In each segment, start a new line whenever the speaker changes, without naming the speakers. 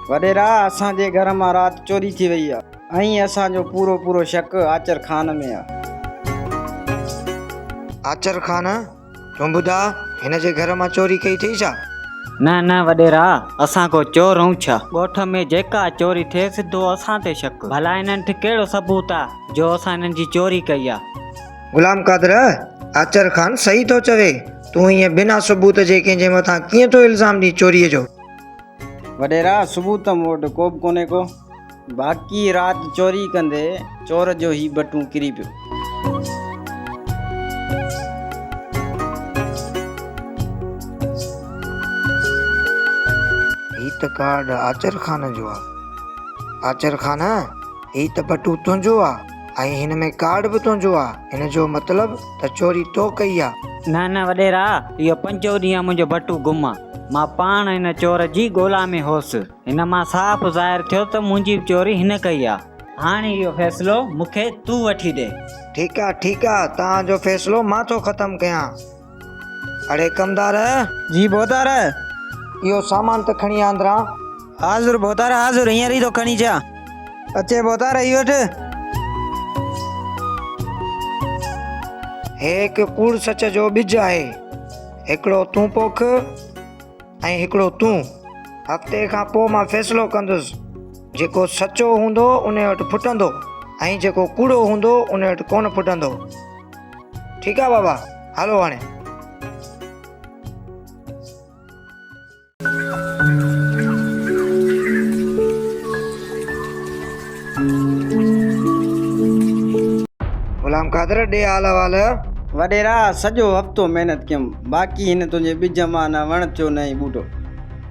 वडेरा असांजे घर मां रात चोरी थी वई आहे ऐं असांजो पूरो पूरो शक आचर खान में आहे।
आचर खान तूं ॿुधा हिन जे घर मां चोरी कई थई छा?
न न वडेरा, असां को चोर हूं छा? ॻोठ में जेका चोरी थिए सिधो असां ते शक। भला इन्हनि वटि कहिड़ो सबूत आहे जो असां इन्हनि जी चोरी कई आहे?
गुलाम कादर, आचर खान सही थो चवे। तूं हीअं बिना सबूत जे कंहिंजे मथां कीअं थो इल्ज़ाम ॾी चोरीअ जो?
वडेरा सबूत मूं वटि को बि कोन्हे को, बाक़ी राति चोरी कंदे चोर जो ही बटूं किरी पियो।
ही त कार्ड आचर खान जो आहे। आचर खान, ही त बटू तुंहिंजो आहे ऐं हिन में कार्ड बि तुंहिंजो आहे। हिन जो मतिलब त चोरी तो कई आहे।
न न वडेरा, इहो 5 ॾींहं मुंहिंजो बटू गुम आहे। मां पाण हिन चोर जी ॻोल्हा में होसि। हिन मां साफ़ ज़ाहिर थियो त मुंहिंजी चोरी हिन कई आहे। हाणे इहो फ़ैसिलो मूंखे तूं वठी ॾे।
ठीकु आहे, तव्हांजो फ़ैसिलो मां थो ख़तमु कयां। अड़े कमदार,
जी बोतार।
इहो सामान त खणी आंदरा।
हाज़ुर बोतार हाज़ुर, हींअर ई थो खणी अचां। अचे बोतार, इहो वठि।
हे हिकु कूड़ सच जो ॿिज आहे। हिकिड़ो तूं पोख ऐं हिकिड़ो तूं। हफ़्ते खां पोइ मां फ़ैसिलो कंदुसि। जेको सचो हूंदो उन वटि फुटंदो ऐं जेको कूड़ो हूंदो उन वटि कोन फुटंदो। ठीकु आहे बाबा, हलो हाणे। गुलाम कादर, ॾे हाल अहवाल।
वडेरा सॼो हफ़्तो महिनत कयमि, बाक़ी हिन तुंहिंजे ॿिज मां न वण थियो न ई ॿूटो।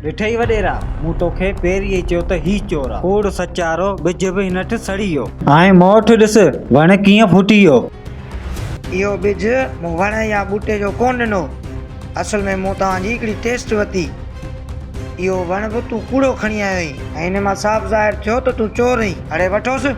ॾिठई वडेरा, मूं तोखे पहिरीं ई चयो त ही चोर आहे। कूड़ सचारो ॿिज बि हिन वटि सड़ी वियो ऐं मोठ ॾिस वण कीअं फुटी वियो।
इहो ॿिज मूं वण या ॿूटे जो कोन ॾिनो। असल में मूं तव्हांजी हिकिड़ी टेस्ट वरिती। इहो वण बि तूं कूड़ो खणी आयो आहीं ऐं हिन मां साफ़ ज़ाहिर थियो त तूं चोर आहीं। अड़े वठोसि।